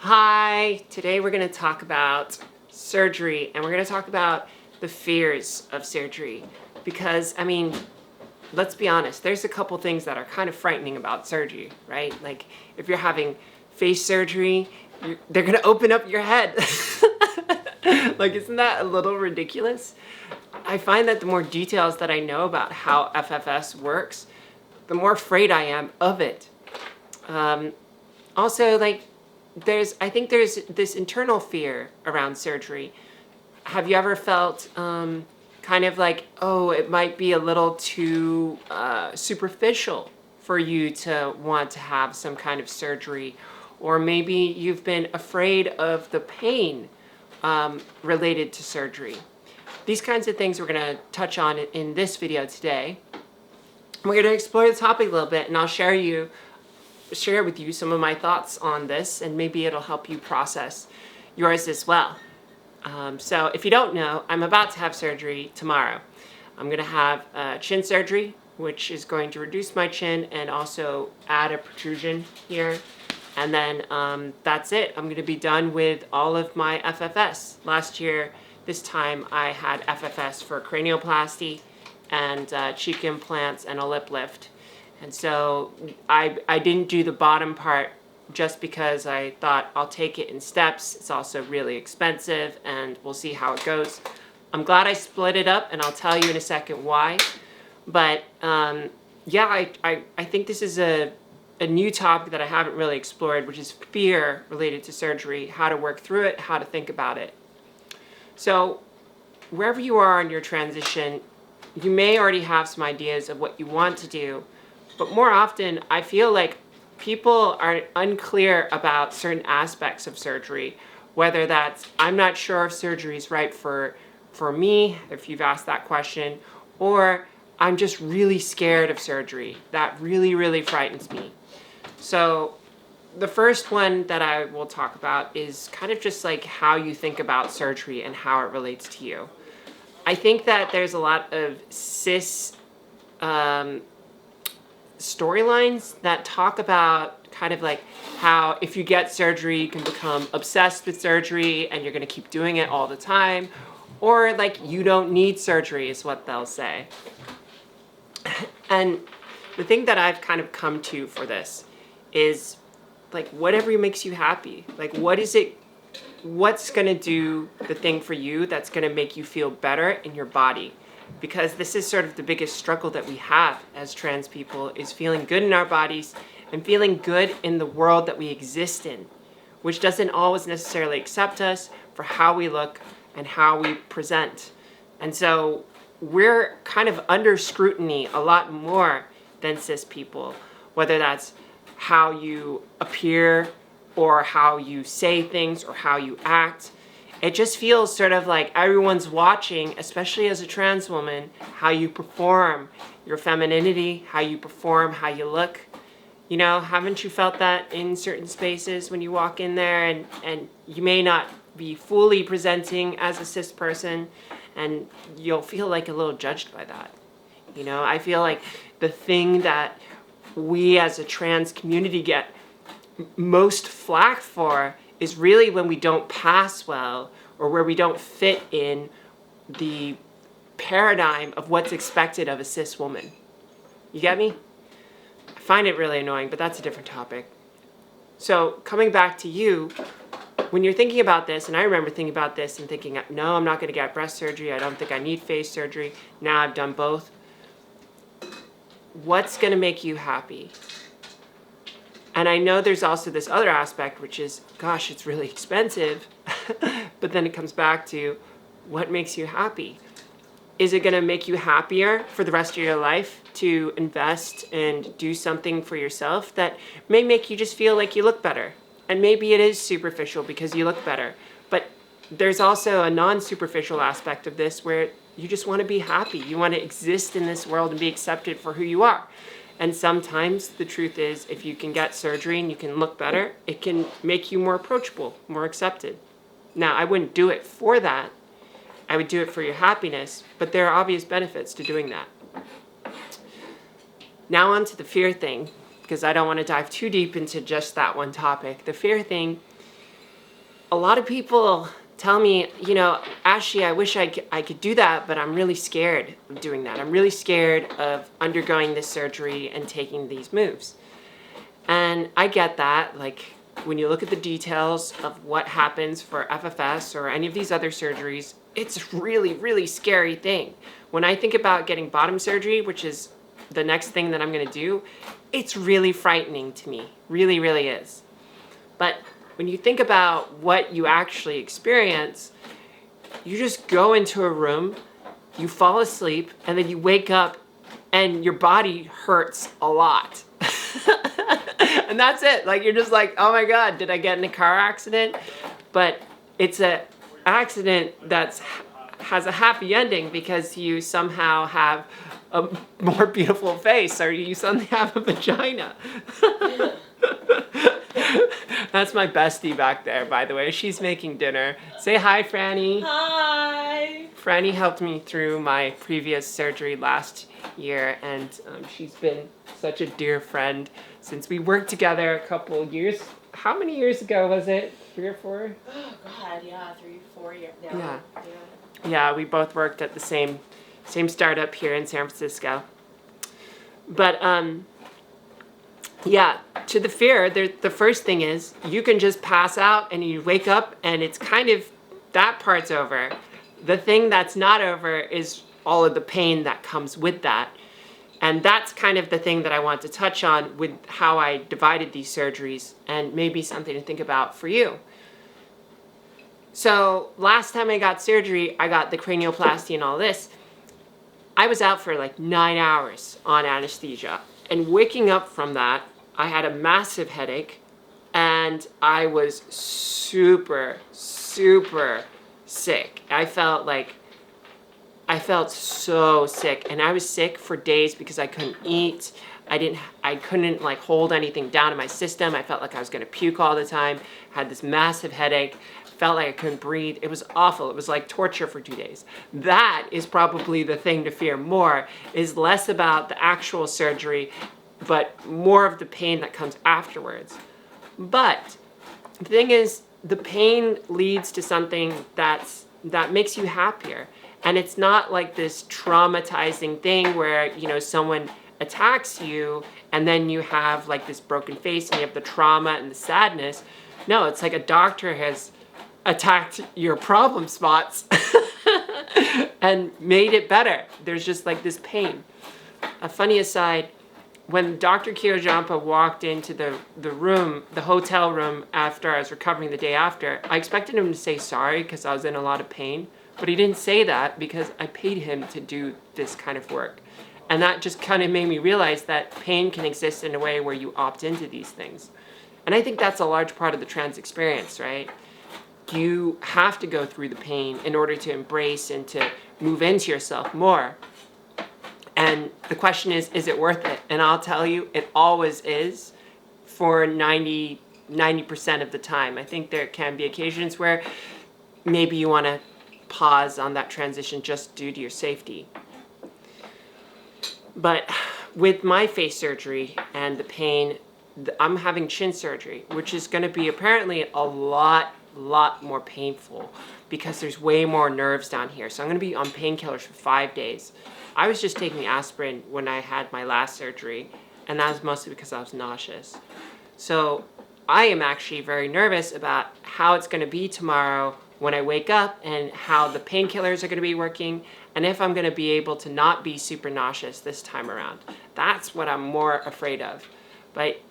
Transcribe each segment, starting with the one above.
Hi, today we're going to talk about surgery, and we're going to talk about the fears of surgery because, let's be honest, there's a couple things that are kind of frightening about surgery, right? Like if you're having face surgery, they're going to open up your head. Like, isn't that a little ridiculous? I find that the more details that I know about how FFS works, the more afraid I am of it. Also, I think there's this internal fear around surgery. Have you ever felt kind of like, oh, it might be a little too superficial for you to want to have some kind of surgery? Or maybe you've been afraid of the pain related to surgery. These kinds of things we're going to touch on in this video today. We're going to explore the topic a little bit, and I'll share with you some of my thoughts on this, and maybe it'll help you process yours as well. So if you don't know, I'm about to have surgery tomorrow. I'm going to have chin surgery, which is going to reduce my chin and also add a protrusion here. And then that's it. I'm going to be done with all of my FFS. Last year, this time, I had FFS for cranioplasty and cheek implants and a lip lift. And so I didn't do the bottom part just because I thought I'll take it in steps. It's also really expensive, and we'll see how it goes. I'm glad I split it up, and I'll tell you in a second why. But yeah, I think this is a new topic that I haven't really explored, which is fear related to surgery, how to work through it, how to think about it. So wherever you are in your transition, you may already have some ideas of what you want to do, but more often I feel like people are unclear about certain aspects of surgery, whether that's, I'm not sure if surgery is right for me, if you've asked that question, or I'm just really scared of surgery. That really, really frightens me. So the first one that I will talk about is kind of just like how you think about surgery and how it relates to you. I think that there's a lot of cis storylines that talk about kind of like how if you get surgery, you can become obsessed with surgery and you're going to keep doing it all the time, or like you don't need surgery is what they'll say. And the thing that I've kind of come to for this is like whatever makes you happy. Like what's going to do the thing for you that's going to make you feel better in your body? Because this is sort of the biggest struggle that we have as trans people, is feeling good in our bodies and feeling good in the world that we exist in, which doesn't always necessarily accept us for how we look and how we present. And so we're kind of under scrutiny a lot more than cis people, whether that's how you appear or how you say things or how you act. It just feels sort of like everyone's watching, especially as a trans woman, how you perform your femininity, how you perform, how you look. You know, haven't you felt that in certain spaces when you walk in there and you may not be fully presenting as a cis person, and you'll feel like a little judged by that? You know, I feel like the thing that we as a trans community get most flack for is really when we don't pass well or where we don't fit in the paradigm of what's expected of a cis woman. You get me? I find it really annoying, but that's a different topic. So coming back to you, when you're thinking about this, and I remember thinking about this and thinking, no, I'm not going to get breast surgery. I don't think I need face surgery. Now I've done both. What's going to make you happy? And I know there's also this other aspect, which is, gosh, it's really expensive. But then it comes back to what makes you happy. Is it going to make you happier for the rest of your life to invest and do something for yourself that may make you just feel like you look better? And maybe it is superficial because you look better. But there's also a non-superficial aspect of this where you just want to be happy. You want to exist in this world and be accepted for who you are. And sometimes the truth is, if you can get surgery and you can look better, it can make you more approachable, more accepted. Now, I wouldn't do it for that. I would do it for your happiness, but there are obvious benefits to doing that. Now on to the fear thing, because I don't want to dive too deep into just that one topic. The fear thing a lot of people tell me, Ashley, I wish I could do that, but I'm really scared of doing that. I'm really scared of undergoing this surgery and taking these moves. And I get that. Like, when you look at the details of what happens for FFS or any of these other surgeries, it's a really, really scary thing. When I think about getting bottom surgery, which is the next thing that I'm going to do, it's really frightening to me. Really, really is. But when you think about what you actually experience, you just go into a room, you fall asleep, and then you wake up and your body hurts a lot. And that's it. Like, you're just like, oh my God, did I get in a car accident? But it's an accident that has a happy ending because you somehow have a more beautiful face, or you suddenly have a vagina. That's my bestie back there, by the way. She's making dinner. Say hi, Franny. Hi. Franny helped me through my previous surgery last year, and she's been such a dear friend since we worked together a couple of years. How many years ago was it? 3 or 4? Oh God, yeah, 3, 4 years. Yeah, we both worked at the same startup here in San Francisco. But yeah, to the fear, the first thing is you can just pass out and you wake up and it's kind of, that part's over. The thing that's not over is all of the pain that comes with that. And that's kind of the thing that I want to touch on with how I divided these surgeries, and maybe something to think about for you. So last time I got surgery, I got the cranioplasty and all this. I was out for like 9 hours on anesthesia. And waking up from that, I had a massive headache, and I was super, super sick. I felt so sick, and I was sick for days because I couldn't eat. I couldn't like hold anything down in my system. I felt like I was gonna puke all the time. Had this massive headache. Felt like I couldn't breathe. It was awful. It was like torture for 2 days. That is probably the thing to fear more, is less about the actual surgery, but more of the pain that comes afterwards. But the thing is, the pain leads to something that makes you happier. And it's not like this traumatizing thing where, someone attacks you and then you have like this broken face and you have the trauma and the sadness. No, it's like a doctor has attacked your problem spots and made it better. There's just like this pain. A funny aside, when Dr. Kiyojampa walked into the room, the hotel room, after I was recovering the day after, I expected him to say sorry because I was in a lot of pain. But he didn't say that because I paid him to do this kind of work. And that just kind of made me realize that pain can exist in a way where you opt into these things. And I think that's a large part of the trans experience, right? You have to go through the pain in order to embrace and to move into yourself more. And the question is it worth it? And I'll tell you, it always is for 90% of the time. I think there can be occasions where maybe you want to pause on that transition just due to your safety. But with my face surgery and the pain, I'm having chin surgery, which is going to be apparently a lot more painful because there's way more nerves down here. So I'm going to be on painkillers for 5 days. I was just taking aspirin when I had my last surgery, and that was mostly because I was nauseous. So I am actually very nervous about how it's going to be tomorrow when I wake up and how the painkillers are going to be working, and if I'm going to be able to not be super nauseous this time around. That's what I'm more afraid of. But,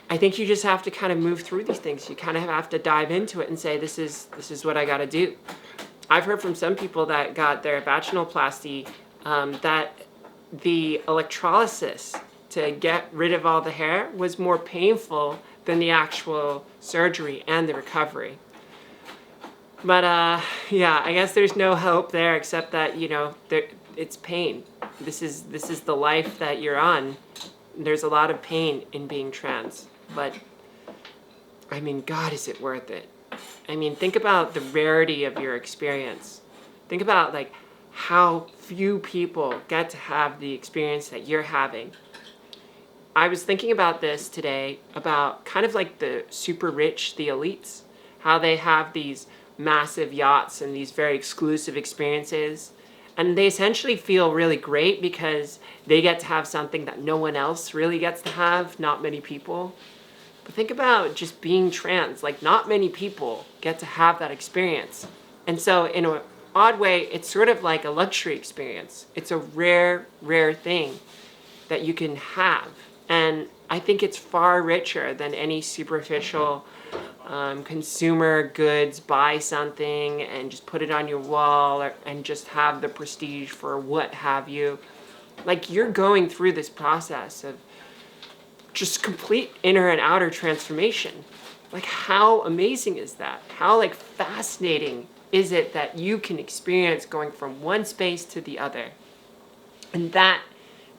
I think you just have to kind of move through these things. You kind of have to dive into it and say, this is what I got to do. I've heard from some people that got their vaginoplasty that the electrolysis to get rid of all the hair was more painful than the actual surgery and the recovery. But yeah, I guess there's no hope there except that, it's pain. This is the life that you're on. There's a lot of pain in being trans, but I mean, God, is it worth it? I mean, think about the rarity of your experience. Think about like how few people get to have the experience that you're having. I was thinking about this today, about kind of like the super rich, the elites, how they have these massive yachts and these very exclusive experiences. And they essentially feel really great because they get to have something that no one else really gets to have, not many people. But think about just being trans. Like, not many people get to have that experience. And so in an odd way, it's sort of like a luxury experience. It's a rare, rare thing that you can have. And I think it's far richer than any superficial consumer goods, buy something and just put it on your wall and just have the prestige for what have you. Like, you're going through this process of just complete inner and outer transformation. Like, how amazing is that? How like fascinating is it that you can experience going from one space to the other? And that,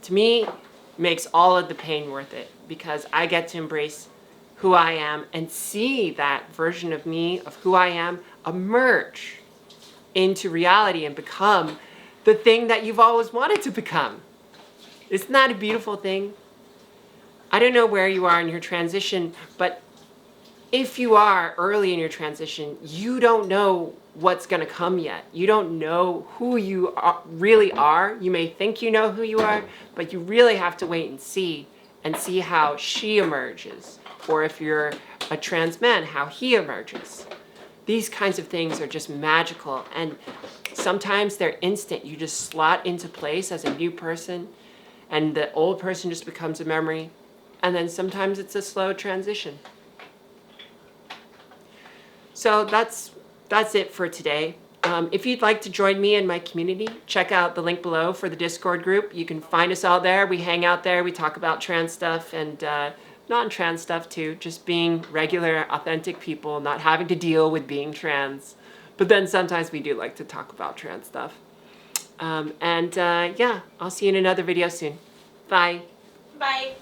to me, makes all of the pain worth it, because I get to embrace who I am and see that version of me, of who I am, emerge into reality and become the thing that you've always wanted to become. Isn't that a beautiful thing? I don't know where you are in your transition, but if you are early in your transition, you don't know what's going to come yet. You don't know who you really are. You may think you know who you are, but you really have to wait and see how she emerges. Or if you're a trans man, how he emerges. These kinds of things are just magical, and sometimes they're instant. You just slot into place as a new person, and the old person just becomes a memory. And then sometimes it's a slow transition. So that's it for today. If you'd like to join me in my community, check out the link below for the Discord group. You can find us all there. We hang out there. We talk about trans stuff and non-trans stuff too. Just being regular, authentic people, not having to deal with being trans. But then sometimes we do like to talk about trans stuff. Yeah, I'll see you in another video soon. Bye. Bye.